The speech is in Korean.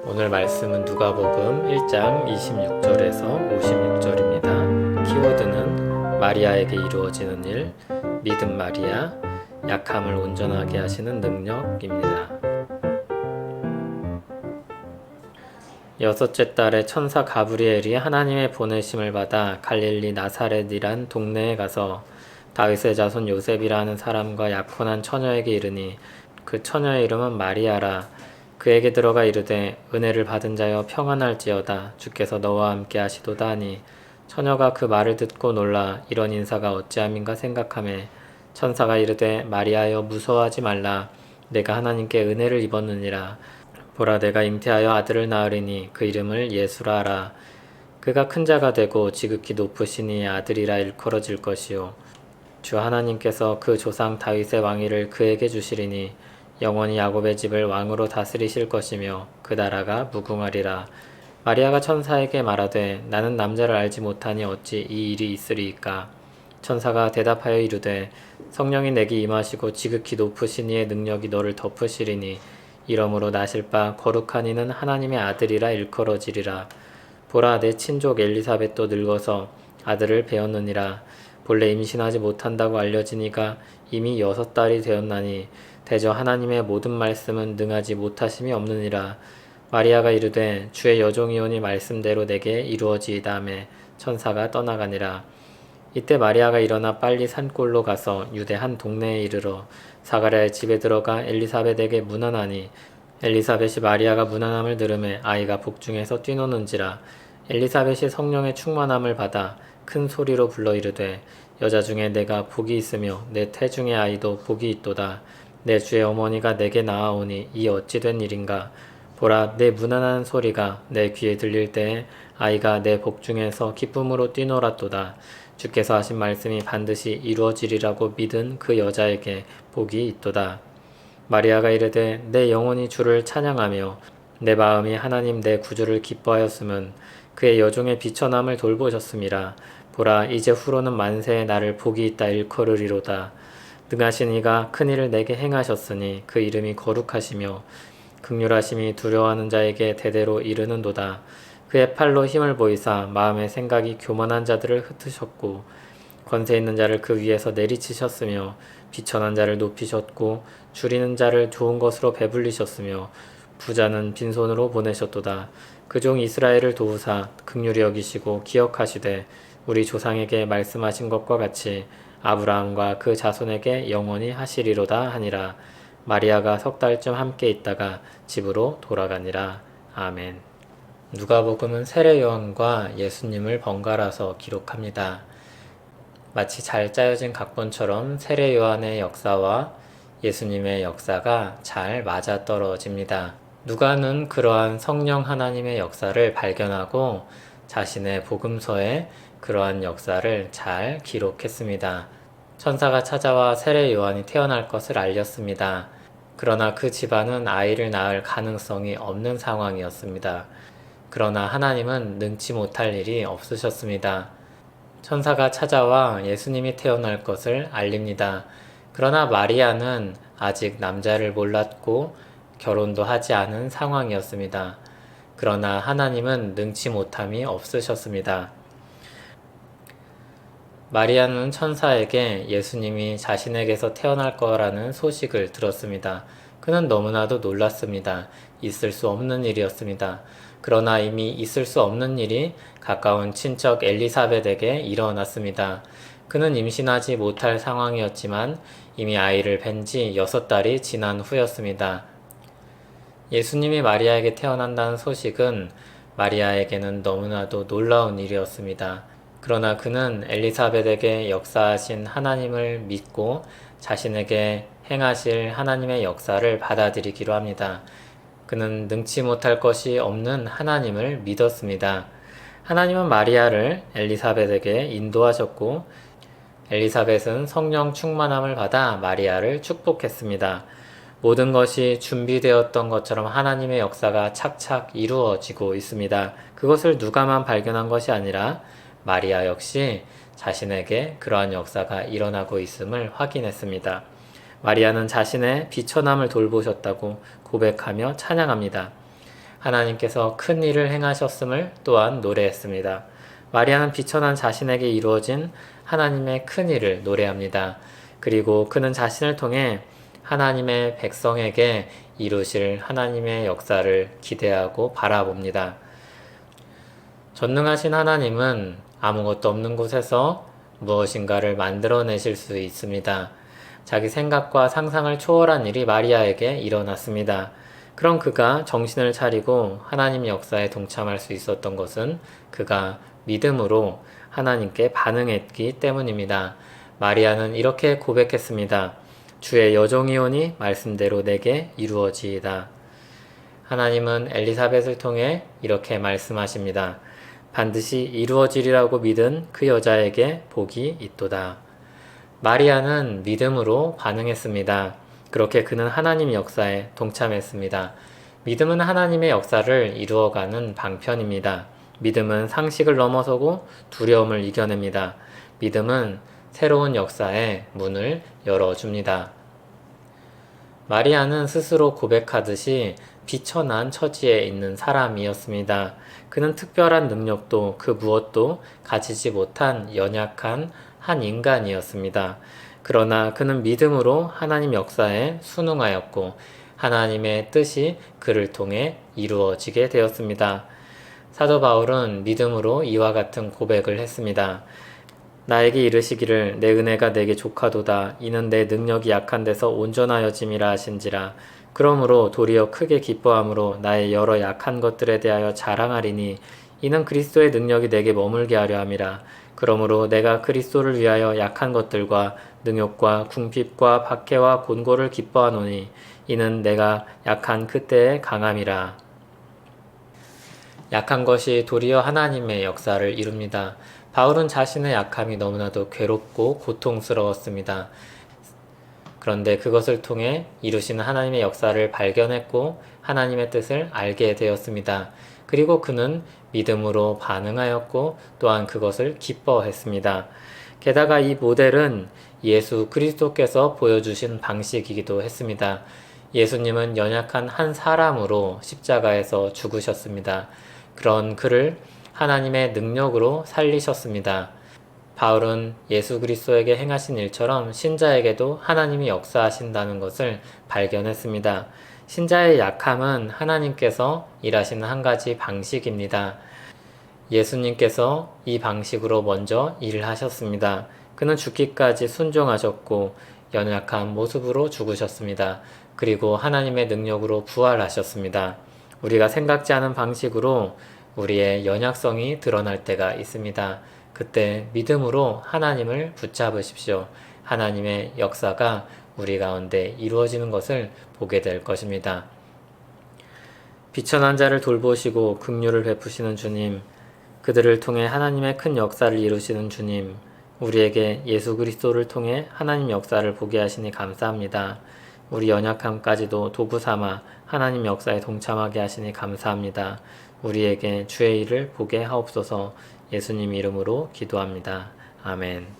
오늘 말씀은 누가복음 1장 26절에서 56절입니다. 키워드는 마리아에게 이루어지는 일, 믿음 마리아, 약함을 온전하게 하시는 능력입니다. 여섯째 달에 천사 가브리엘이 하나님의 보내심을 받아 갈릴리 나사렛이란 동네에 가서 다윗의 자손 요셉이라는 사람과 약혼한 처녀에게 이르니 그 처녀의 이름은 마리아라. 그에게 들어가 이르되 은혜를 받은 자여 평안할지어다. 주께서 너와 함께 하시도다 하니 처녀가 그 말을 듣고 놀라 이런 인사가 어찌함인가 생각하매 천사가 이르되 마리아여 무서워하지 말라. 내가 하나님께 은혜를 입었느니라. 보라 내가 잉태하여 아들을 낳으리니 그 이름을 예수라 하라. 그가 큰 자가 되고 지극히 높으시니 아들이라 일컬어질 것이요 주 하나님께서 그 조상 다윗의 왕위를 그에게 주시리니 영원히 야곱의 집을 왕으로 다스리실 것이며 그 나라가 무궁하리라. 마리아가 천사에게 말하되 나는 남자를 알지 못하니 어찌 이 일이 있으리이까. 천사가 대답하여 이르되 성령이 내게 임하시고 지극히 높으신 이의 능력이 너를 덮으시리니 이러므로 나실 바 거룩한 이는 하나님의 아들이라 일컬어지리라. 보라 내 친족 엘리사벳도 늙어서 아들을 배었느니라. 본래 임신하지 못한다고 알려지니가 이미 6달이 되었나니 대저 하나님의 모든 말씀은 능하지 못하심이 없느니라. 마리아가 이르되 주의 여종이오니 말씀대로 내게 이루어지이다 하매 천사가 떠나가니라. 이때 마리아가 일어나 빨리 산골로 가서 유대 한 동네에 이르러 사가랴의 집에 들어가 엘리사벳에게 문안하니 엘리사벳이 마리아가 문안함을 들으매 아이가 복중에서 뛰노는지라. 엘리사벳이 성령의 충만함을 받아 큰 소리로 불러 이르되 여자 중에 내가 복이 있으며 내 태중의 아이도 복이 있도다. 내 주의 어머니가 내게 나아오니 이 어찌 된 일인가. 보라 내 문안하는 소리가 내 귀에 들릴 때에 아이가 내 복중에서 기쁨으로 뛰놀았도다. 주께서 하신 말씀이 반드시 이루어지리라고 믿은 그 여자에게 복이 있도다. 마리아가 이르되 내 영혼이 주를 찬양하며 내 마음이 하나님 내 구주를 기뻐하였음은 그의 여종의 비천함을 돌보셨음이라. 보라 이제 후로는 만세에 나를 복이 있다 일컬으리로다. 능하신 이가 큰 일을 내게 행하셨으니 그 이름이 거룩하시며 극률하심이 두려워하는 자에게 대대로 이르는도다. 그의 팔로 힘을 보이사 마음의 생각이 교만한 자들을 흩으셨고 권세 있는 자를 그 위에서 내리치셨으며 비천한 자를 높이셨고 줄이는 자를 좋은 것으로 배불리셨으며 부자는 빈손으로 보내셨도다. 그 종 이스라엘을 도우사 긍휼히 여기시고 기억하시되 우리 조상에게 말씀하신 것과 같이 아브라함과 그 자손에게 영원히 하시리로다 하니라. 마리아가 3달쯤 함께 있다가 집으로 돌아가니라. 아멘. 누가복음은 세례 요한과 예수님을 번갈아서 기록합니다. 마치 잘 짜여진 각본처럼 세례 요한의 역사와 예수님의 역사가 잘 맞아떨어집니다. 누가는 그러한 성령 하나님의 역사를 발견하고 자신의 복음서에 그러한 역사를 잘 기록했습니다. 천사가 찾아와 세례 요한이 태어날 것을 알렸습니다. 그러나 그 집안은 아이를 낳을 가능성이 없는 상황이었습니다. 그러나 하나님은 능치 못할 일이 없으셨습니다. 천사가 찾아와 예수님이 태어날 것을 알립니다. 그러나 마리아는 아직 남자를 몰랐고 결혼도 하지 않은 상황이었습니다. 그러나 하나님은 능치 못함이 없으셨습니다. 마리아는 천사에게 예수님이 자신에게서 태어날 거라는 소식을 들었습니다. 그는 너무나도 놀랐습니다. 있을 수 없는 일이었습니다. 그러나 이미 있을 수 없는 일이 가까운 친척 엘리사벳에게 일어났습니다. 그는 임신하지 못할 상황이었지만 이미 아이를 뵌 지 6달이 지난 후였습니다. 예수님이 마리아에게 태어난다는 소식은 마리아에게는 너무나도 놀라운 일이었습니다. 그러나 그는 엘리사벳에게 역사하신 하나님을 믿고 자신에게 행하실 하나님의 역사를 받아들이기로 합니다. 그는 능치 못할 것이 없는 하나님을 믿었습니다. 하나님은 마리아를 엘리사벳에게 인도하셨고 엘리사벳은 성령 충만함을 받아 마리아를 축복했습니다. 모든 것이 준비되었던 것처럼 하나님의 역사가 착착 이루어지고 있습니다. 그것을 누가만 발견한 것이 아니라 마리아 역시 자신에게 그러한 역사가 일어나고 있음을 확인했습니다. 마리아는 자신의 비천함을 돌보셨다고 고백하며 찬양합니다. 하나님께서 큰 일을 행하셨음을 또한 노래했습니다. 마리아는 비천한 자신에게 이루어진 하나님의 큰 일을 노래합니다. 그리고 그는 자신을 통해 하나님의 백성에게 이루실 하나님의 역사를 기대하고 바라봅니다. 전능하신 하나님은 아무것도 없는 곳에서 무엇인가를 만들어내실 수 있습니다. 자기 생각과 상상을 초월한 일이 마리아에게 일어났습니다. 그럼 그가 정신을 차리고 하나님 역사에 동참할 수 있었던 것은 그가 믿음으로 하나님께 반응했기 때문입니다. 마리아는 이렇게 고백했습니다. 주의 여종이오니 말씀대로 내게 이루어지이다. 하나님은 엘리사벳을 통해 이렇게 말씀하십니다. 반드시 이루어지리라고 믿은 그 여자에게 복이 있도다. 마리아는 믿음으로 반응했습니다. 그렇게 그는 하나님 역사에 동참했습니다. 믿음은 하나님의 역사를 이루어가는 방편입니다. 믿음은 상식을 넘어서고 두려움을 이겨냅니다. 믿음은 새로운 역사의 문을 열어줍니다. 마리아는 스스로 고백하듯이 비천한 처지에 있는 사람이었습니다. 그는 특별한 능력도 그 무엇도 가지지 못한 연약한 한 인간이었습니다. 그러나 그는 믿음으로 하나님 역사에 순응하였고 하나님의 뜻이 그를 통해 이루어지게 되었습니다. 사도 바울은 믿음으로 이와 같은 고백을 했습니다. 나에게 이르시기를 내 은혜가 내게 족하도다. 이는 내 능력이 약한 데서 온전하여짐이라 하신지라. 그러므로 도리어 크게 기뻐함으로 나의 여러 약한 것들에 대하여 자랑하리니 이는 그리스도의 능력이 내게 머물게 하려 함이라. 그러므로 내가 그리스도를 위하여 약한 것들과 능욕과 궁핍과 박해와 곤고를 기뻐하노니 이는 내가 약한 그때의 강함이라. 약한 것이 도리어 하나님의 역사를 이룹니다. 바울은 자신의 약함이 너무나도 괴롭고 고통스러웠습니다. 그런데 그것을 통해 이루시는 하나님의 역사를 발견했고 하나님의 뜻을 알게 되었습니다. 그리고 그는 믿음으로 반응하였고 또한 그것을 기뻐했습니다. 게다가 이 모델은 예수 그리스도께서 보여주신 방식이기도 했습니다. 예수님은 연약한 한 사람으로 십자가에서 죽으셨습니다. 그런 그를 하나님의 능력으로 살리셨습니다. 바울은 예수 그리스도에게 행하신 일처럼 신자에게도 하나님이 역사하신다는 것을 발견했습니다. 신자의 약함은 하나님께서 일하시는 한 가지 방식입니다. 예수님께서 이 방식으로 먼저 일을 하셨습니다. 그는 죽기까지 순종하셨고 연약한 모습으로 죽으셨습니다. 그리고 하나님의 능력으로 부활하셨습니다. 우리가 생각지 않은 방식으로 우리의 연약성이 드러날 때가 있습니다. 그때 믿음으로 하나님을 붙잡으십시오. 하나님의 역사가 우리 가운데 이루어지는 것을 보게 될 것입니다. 비천한 자를 돌보시고 긍휼을 베푸시는 주님, 그들을 통해 하나님의 큰 역사를 이루시는 주님, 우리에게 예수 그리스도를 통해 하나님 역사를 보게 하시니 감사합니다. 우리 연약함까지도 도구 삼아 하나님 역사에 동참하게 하시니 감사합니다. 우리에게 주의 일을 보게 하옵소서. 예수님 이름으로 기도합니다. 아멘.